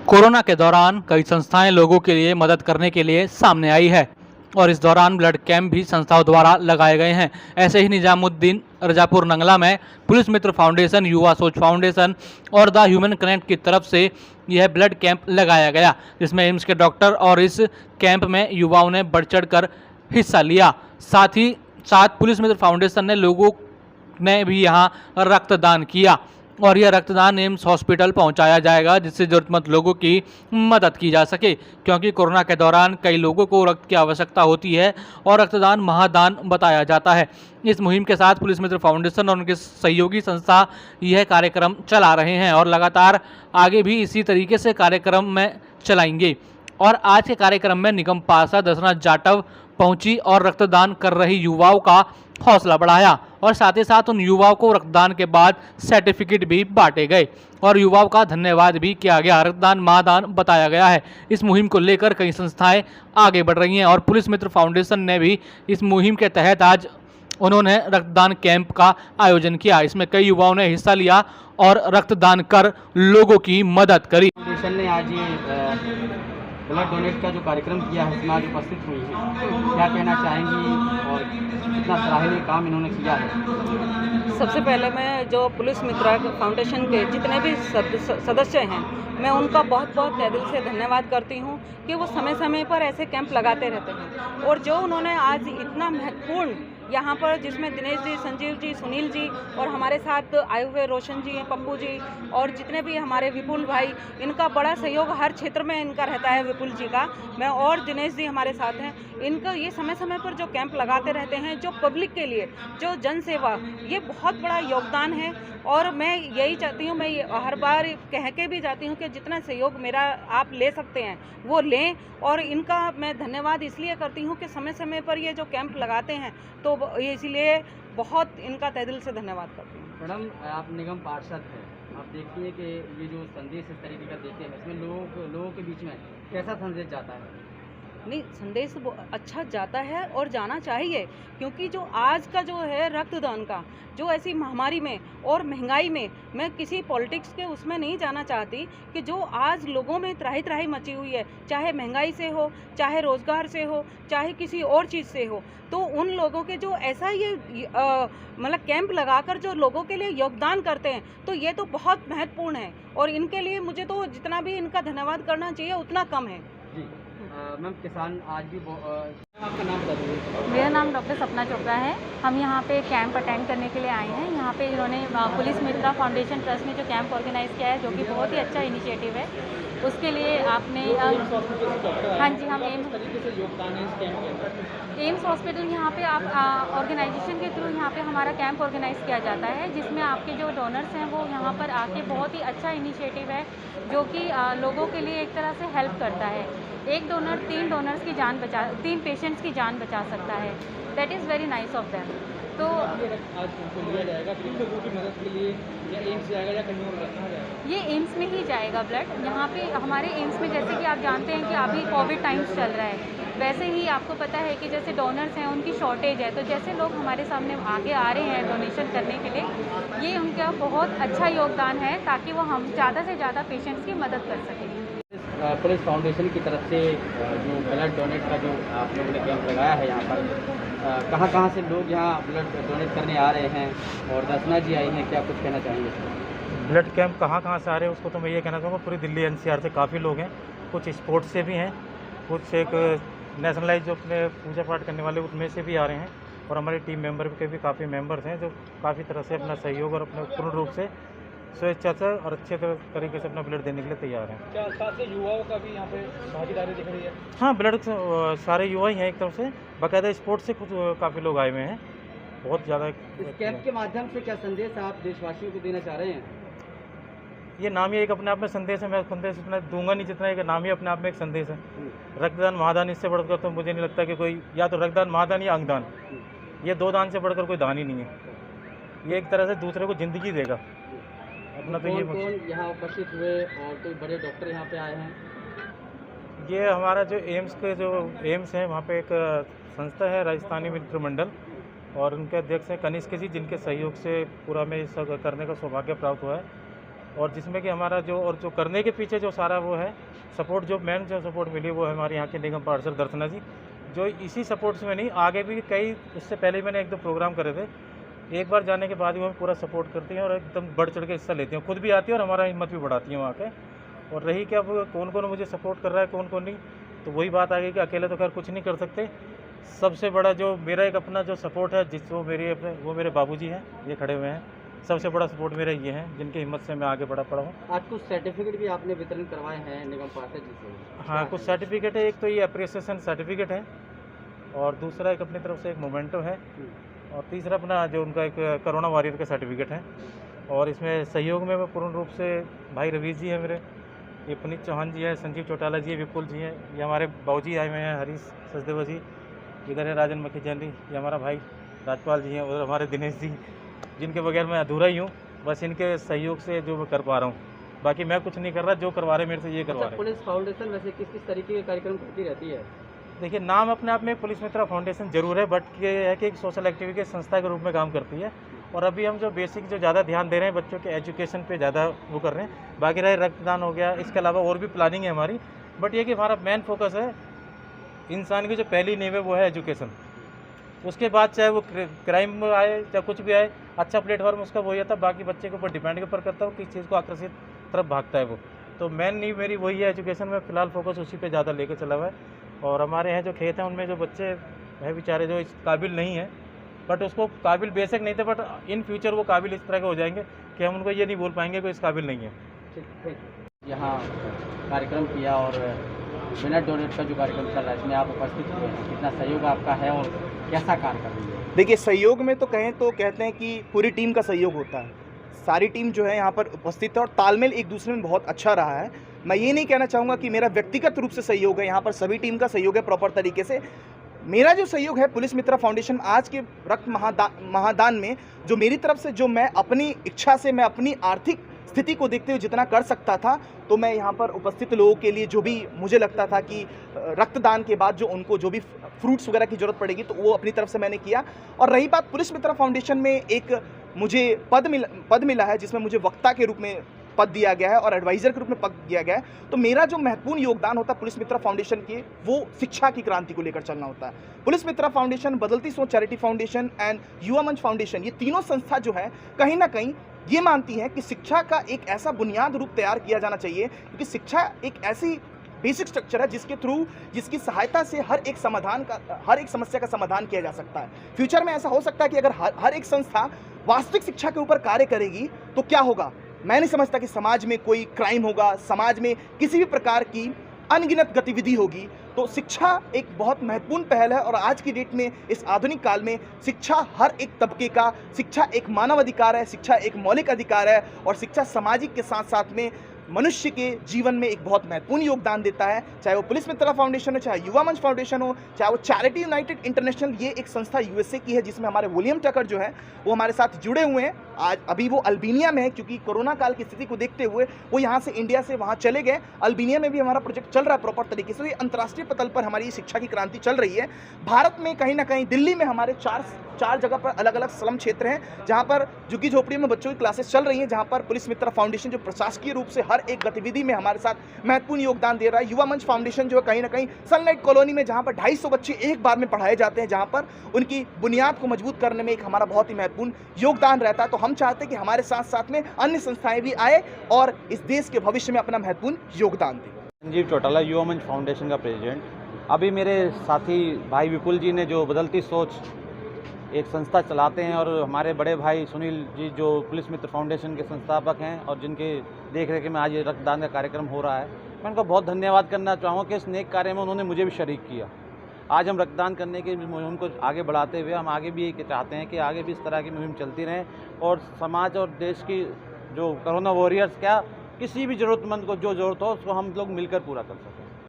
Corona के दौरान कई संस्थाएं लोगों के लिए मदद करने के लिए सामने आई है और इस दौरान ब्लड कैंप भी संस्थाओं द्वारा लगाए गए हैं। ऐसे ही निजामुद्दीन रजापुर नंगला में पुलिस मित्र फाउंडेशन, युवा सोच फाउंडेशन और द ह्यूमन कनेक्ट की तरफ से यह ब्लड कैंप लगाया गया, जिसमें एम्स के डॉक्टर और इस कैंप में युवाओं ने बढ़ चढ़ कर हिस्सा लिया। साथ ही साथ पुलिस मित्र फाउंडेशन ने लोगों ने भी यहाँ रक्तदान किया और यह रक्तदान एम्स हॉस्पिटल पहुंचाया जाएगा, जिससे जरूरतमंद लोगों की मदद की जा सके, क्योंकि कोरोना के दौरान कई लोगों को रक्त की आवश्यकता होती है और रक्तदान महादान बताया जाता है। इस मुहिम के साथ पुलिस मित्र फाउंडेशन और उनके सहयोगी संस्था यह कार्यक्रम चला रहे हैं और लगातार आगे भी इसी तरीके से कार्यक्रम में चलाएंगे। और आज के कार्यक्रम में निगम पार्षद दसना जाटव पहुंची और रक्तदान कर रहे युवाओं का हौसला बढ़ाया और साथ ही साथ उन युवाओं को रक्तदान के बाद सर्टिफिकेट भी बांटे गए और युवाओं का धन्यवाद भी किया गया। रक्तदान महादान बताया गया है। इस मुहिम को लेकर कई संस्थाएं आगे बढ़ रही हैं और पुलिस मित्र फाउंडेशन ने भी इस मुहिम के तहत आज उन्होंने रक्तदान कैंप का आयोजन किया। इसमें कई युवाओं ने हिस्सा लिया और रक्तदान कर लोगों की मदद करी। फाउंडेशन ने आज ये ब्लड डोनेट का जो कार्यक्रम किया है, उसमें आज उपस्थित हुई है, क्या कहना चाहेंगी और कितना सराहनीय काम इन्होंने किया है? सबसे पहले मैं जो पुलिस मित्रा फाउंडेशन के जितने भी सदस्य हैं, मैं उनका बहुत बहुत तहे दिल से धन्यवाद करती हूं कि वो समय समय पर ऐसे कैंप लगाते रहते हैं। और जो उन्होंने आज इतना महत्वपूर्ण यहाँ पर, जिसमें दिनेश जी, संजीव जी, सुनील जी और हमारे साथ आए हुए रोशन जी, पप्पू जी और जितने भी हमारे विपुल भाई, इनका बड़ा सहयोग हर क्षेत्र में इनका रहता है। विपुल जी का मैं और दिनेश जी हमारे साथ हैं। इनका ये समय समय पर जो कैंप लगाते रहते हैं, जो पब्लिक के लिए, जो जन सेवा, ये बहुत बड़ा योगदान है। और मैं यही चाहती हूँ, मैं हर बार कह के भी जाती हूँ कि जितना सहयोग मेरा आप ले सकते हैं वो लें। और इनका मैं धन्यवाद इसलिए करती हूँ कि समय समय पर ये जो कैंप लगाते हैं, तो इसलिए बहुत इनका तहे दिल से धन्यवाद करती हूँ। मैडम, आप निगम पार्षद हैं, आप देखती हैं कि ये जो संदेश इस तरीके का देते हैं, इसमें लोगों के बीच में कैसा संदेश जाता है? नहीं, संदेश अच्छा जाता है और जाना चाहिए, क्योंकि जो आज का जो है रक्तदान का, जो ऐसी महामारी में और महंगाई में, मैं किसी पॉलिटिक्स के उसमें नहीं जाना चाहती कि जो आज लोगों में त्राही त्राही मची हुई है, चाहे महंगाई से हो, चाहे रोजगार से हो, चाहे किसी और चीज़ से हो, तो उन लोगों के जो ऐसा ये मतलब कैंप लगाकर जो लोगों के लिए योगदान करते हैं, तो ये तो बहुत महत्वपूर्ण है और इनके लिए मुझे तो जितना भी इनका धन्यवाद करना चाहिए उतना कम है। जी मैम, किसान आज भी आपका नाम बता दीजिए। मेरा नाम डॉक्टर सपना चोपड़ा है। हम यहाँ पे कैंप अटेंड करने के लिए आए हैं। यहाँ पे इन्होंने पुलिस मित्रा फाउंडेशन ट्रस्ट ने जो कैंप ऑर्गेनाइज़ किया है, जो कि बहुत ही अच्छा इनिशिएटिव है, उसके लिए आपने हाँ जी, हम एम्स हॉस्पिटल यहाँ पे आप ऑर्गेनाइजेशन के थ्रू यहाँ पे हमारा कैंप ऑर्गेनाइज़ किया जाता है, जिसमें आपके जो डोनर्स हैं वो यहाँ पर आके, बहुत ही अच्छा इनिशिएटिव है जो कि लोगों के लिए एक तरह से हेल्प करता है। एक डोनर 3 पेशेंट्स की जान बचा सकता है। That is very nice of them. तो आज लिया जाएगा किन लोगों की मदद के लिए, या एम्स जाएगा या कहीं और रखा जाएगा? ये एम्स में ही जाएगा ब्लड। यहाँ पे हमारे एम्स में, जैसे कि आप जानते हैं कि अभी कोविड टाइम्स चल रहा है, वैसे ही आपको पता है कि जैसे डोनर्स हैं उनकी शॉर्टेज है, तो जैसे लोग हमारे सामने आगे आ रहे हैं डोनेशन करने के लिए, ये उनका बहुत अच्छा योगदान है ताकि वो हम ज़्यादा से ज़्यादा पेशेंट्स की मदद कर सकें। पुलिस फाउंडेशन की तरफ से जो ब्लड डोनेट का जो आप लोगों ने कैंप लगाया है, यहाँ पर कहाँ से लोग यहाँ ब्लड डोनेट करने आ रहे हैं, और दसना जी आई हैं, क्या कुछ कहना चाहेंगे? ब्लड कैंप कहाँ से आ रहे हैं उसको तो मैं ये कहना चाहूँगा, पूरी दिल्ली NCR से काफ़ी लोग हैं, कुछ स्पोर्ट्स से भी हैं, कुछ एक नेशनलाइज जो अपने पूजा पाठ करने वाले उनमें से भी आ रहे हैं, और हमारी टीम मेंबर के भी काफ़ी मेंबर्स हैं जो काफ़ी तरह से अपना सहयोग और अपने पूर्ण रूप से स्वेच्छा से और अच्छे तरीके से अपना ब्लड देने के लिए तैयार हैं। क्या साथ ही युवाओं का भी यहाँ पे भागीदारी दिख रही है? हाँ, ब्लड सारे युवा ही हैं एक तरफ से, बाकायदा स्पोर्ट्स से कुछ काफ़ी लोग आए हुए हैं, बहुत ज़्यादा। इस कैंप के माध्यम से क्या संदेश आप देशवासियों को देना चाह रहे हैं? ये नाम ही एक अपने आप में संदेश है। मैं संदेश इतना दूंगा नहीं जितना एक नाम ही अपने आप में एक संदेश है। रक्तदान महादान, इससे बढ़कर तो मुझे नहीं लगता कि कोई, या तो रक्तदान महादान या अंगदान, ये 2 दान से बढ़कर कोई दान ही नहीं है। ये एक तरह से दूसरे को ज़िंदगी देगा अपना। तो कौन यहाँ उपस्थित हुए और कोई बड़े डॉक्टर यहाँ पे आए हैं? ये हमारा जो एम्स है, वहाँ पे एक संस्था है राजस्थानी मित्र मंडल, और उनके अध्यक्ष हैं कनिष्क जी, जिनके सहयोग से पूरा में सब करने का सौभाग्य प्राप्त हुआ है। और जिसमें कि हमारा जो करने के पीछे जो सारा वो है सपोर्ट, जो मेन जो सपोर्ट मिली वो है हमारे यहाँ के निगम पार्षद दर्शना जी, जो इसी सपोर्ट में नहीं आगे भी कई उससे पहले मैंने 1-2 प्रोग्राम करे थे, एक बार जाने के बाद ही वो हमें पूरा सपोर्ट करती हैं और एकदम बढ़ चढ़ के हिस्सा लेती हैं, खुद भी आती है और हमारा हिम्मत भी बढ़ाती हैं वहाँ के। और रही क्या वो कौन कौन मुझे सपोर्ट कर रहा है कौन कौन नहीं, तो वही बात आ गई कि अकेले तो खैर कुछ नहीं कर सकते। सबसे बड़ा जो मेरा एक अपना जो सपोर्ट है वो मेरे बाबूजी हैं, ये खड़े हुए हैं, सबसे बड़ा सपोर्ट मेरा ये है, जिनकी हिम्मत से मैं आगे बढ़ा पड़ा हूँ। आज कुछ सर्टिफिकेट भी आपने वितरण करवाए हैं निगम पार्षद जी से? हाँ, कुछ सर्टिफिकेट है, एक तो ये अप्रिसिएशन सर्टिफिकेट है और दूसरा एक अपनी तरफ से एक मोमेंटो है और तीसरा अपना जो उनका एक कोरोना वॉरियर का सर्टिफिकेट है। और इसमें सहयोग में मैं पूर्ण रूप से भाई रवीश जी हैं मेरे, ये पुनीत चौहान जी है, संजीव चौटाला जी है, विपुल जी हैं, ये हमारे बाबूजी आए हुए हैं, हरीश सचदेवा जी, इधर है राजन मखीजन जी, ये हमारा भाई राजपाल जी हैं, और हमारे दिनेश जी, जिनके बगैर मैं अधूरा ही हूँ, बस इनके सहयोग से जो मैं कर पा रहा हूँ, बाकी मैं कुछ नहीं कर रहा, जो करवा रहे मेरे से ये करवा रहे। पुलिस फाउंडेशन वैसे किस किस तरीके के कार्यक्रम करती रहती है? देखिए, नाम अपने आप में पुलिस मित्रा फाउंडेशन जरूर है, बट ये है कि एक सोशल एक्टिविटी के संस्था के रूप में काम करती है और अभी हम जो बेसिक जो ज़्यादा ध्यान दे रहे हैं बच्चों के एजुकेशन पे ज़्यादा वो कर रहे हैं। बाकी रहे रक्तदान हो गया, इसके अलावा और भी प्लानिंग है हमारी, बट ये कि हमारा मेन फोकस है इंसान की जो पहली नींव है वो है एजुकेशन। उसके बाद चाहे वो क्राइम आए चाहे कुछ भी आए, अच्छा प्लेटफॉर्म उसका वही आता है, बाकी बच्चे के ऊपर डिपेंड के ऊपर करता है किस चीज़ को आकर्षित तरफ भागता है वो। तो मेन नींव मेरी वही है एजुकेशन में, फ़िलहाल फोकस उसी पे ज़्यादा लेके चला हुआ है। और हमारे यहाँ जो खेत हैं उनमें जो बच्चे हैं बेचारे जो इस काबिल नहीं है, बट उसको काबिल बेशक नहीं थे, बट इन फ्यूचर वो काबिल इस तरह के हो जाएंगे कि हम उनको ये नहीं बोल पाएंगे कि इस काबिल नहीं है। यहाँ कार्यक्रम किया और ब्लड डोनेट का जो कार्यक्रम चल रहा है इसमें आप उपस्थित हुए हैं, कितना सहयोग आपका है और कैसा कार्य कर रही है? देखिए, सहयोग में तो कहें तो कहते हैं कि पूरी टीम का सहयोग होता है, सारी टीम जो है यहाँ पर उपस्थित है और तालमेल एक दूसरे में बहुत अच्छा रहा है। मैं ये नहीं कहना चाहूँगा कि मेरा व्यक्तिगत रूप से सहयोग है, यहाँ पर सभी टीम का सहयोग है प्रॉपर तरीके से। मेरा जो सहयोग है पुलिस मित्रा फाउंडेशन आज के रक्त महादान में जो मेरी तरफ से, जो मैं अपनी इच्छा से, मैं अपनी आर्थिक स्थिति को देखते हुए जितना कर सकता था, तो मैं यहाँ पर उपस्थित लोगों के लिए जो भी मुझे लगता था कि रक्तदान के बाद जो उनको जो भी फ्रूट्स वगैरह की ज़रूरत पड़ेगी तो वो अपनी तरफ से मैंने किया। और रही बात पुलिस मित्रा फाउंडेशन में एक मुझे पद मिला है जिसमें मुझे वक्ता के रूप में पद दिया गया है और एडवाइज़र के रूप में पद दिया गया है, तो मेरा जो महत्वपूर्ण योगदान होता है पुलिस मित्रा फाउंडेशन के, वो शिक्षा की क्रांति को लेकर चलना होता है। पुलिस मित्रा फाउंडेशन, बदलती सोच चैरिटी फाउंडेशन एंड युवा मंच फाउंडेशन, ये तीनों संस्था जो है कहीं ना कहीं ये मानती है कि शिक्षा का एक ऐसा बुनियाद रूप तैयार किया जाना चाहिए, क्योंकि शिक्षा एक ऐसी बेसिक स्ट्रक्चर है जिसके थ्रू, जिसकी सहायता से हर एक समस्या का समाधान किया जा सकता है। फ्यूचर में ऐसा हो सकता है कि अगर हर एक संस्था वास्तविक शिक्षा के ऊपर कार्य करेगी तो क्या होगा, मैं नहीं समझता कि समाज में कोई क्राइम होगा, समाज में किसी भी प्रकार की अनगिनत गतिविधि होगी। तो शिक्षा एक बहुत महत्वपूर्ण पहल है और आज की डेट में, इस आधुनिक काल में, शिक्षा हर एक तबके का, शिक्षा एक मानव अधिकार है, शिक्षा एक मौलिक अधिकार है और शिक्षा सामाजिक के साथ साथ में मनुष्य के जीवन में एक बहुत महत्वपूर्ण योगदान देता है। चाहे वो पुलिस मित्रा फाउंडेशन हो, चाहे युवा मंच फाउंडेशन हो, चाहे वो चैरिटी यूनाइटेड इंटरनेशनल, ये एक संस्था यूएसए की है जिसमें हमारे विलियम टकर जो है वो हमारे साथ जुड़े हुए हैं। आज अभी वो अल्बेनिया में है, क्योंकि कोरोना काल की स्थिति को देखते हुए वो यहाँ से, इंडिया से वहाँ चले गए। अल्बेनिया में भी हमारा प्रोजेक्ट चल रहा है प्रॉपर तरीके से। तो ये अंतर्राष्ट्रीय पटल पर हमारी शिक्षा की क्रांति चल रही है। भारत में कहीं ना कहीं, दिल्ली में हमारे चार जगह पर अलग अलग स्लम क्षेत्र हैं जहाँ पर झुग्गी झोपड़ियों में बच्चों की क्लासेस चल रही हैं, जहाँ पर पुलिस मित्रा फाउंडेशन जो प्रशासकीय रूप से हर एक गतिविधि में हमारे साथ महत्वपूर्ण योगदान दे रहा है। युवा मंच फाउंडेशन जो है कहीं ना कहीं सनलाइट कॉलोनी में, जहाँ पर 250 बच्चे एक बार में पढ़ाए जाते हैं, जहाँ पर उनकी बुनियाद को मजबूत करने में एक हमारा बहुत ही महत्वपूर्ण योगदान रहता है। तो हम चाहते हैं कि हमारे साथ साथ में अन्य संस्थाएं भी आए और इस देश के भविष्य में अपना महत्वपूर्ण योगदान दें। संजीव चौटाला, युवा मंच फाउंडेशन का प्रेसिडेंट। अभी मेरे साथी भाई विपुल जी ने जो बदलती सोच एक संस्था चलाते हैं, और हमारे बड़े भाई सुनील जी जो पुलिस मित्र फाउंडेशन के संस्थापक हैं और जिनके देख रेख में आज ये रक्तदान का कार्यक्रम हो रहा है, मैं उनका बहुत धन्यवाद करना चाहूँगा कि इस नेक कार्य में उन्होंने मुझे भी शरीक किया। आज हम रक्तदान करने की मुहिम को आगे बढ़ाते हुए हम आगे भी ये चाहते हैं कि आगे भी इस तरह की मुहिम चलती रहें और समाज और देश की जो कोरोना वॉरियर्स, क्या किसी भी ज़रूरतमंद को जो ज़रूरत हो उसको हम लोग मिलकर पूरा कर सकें।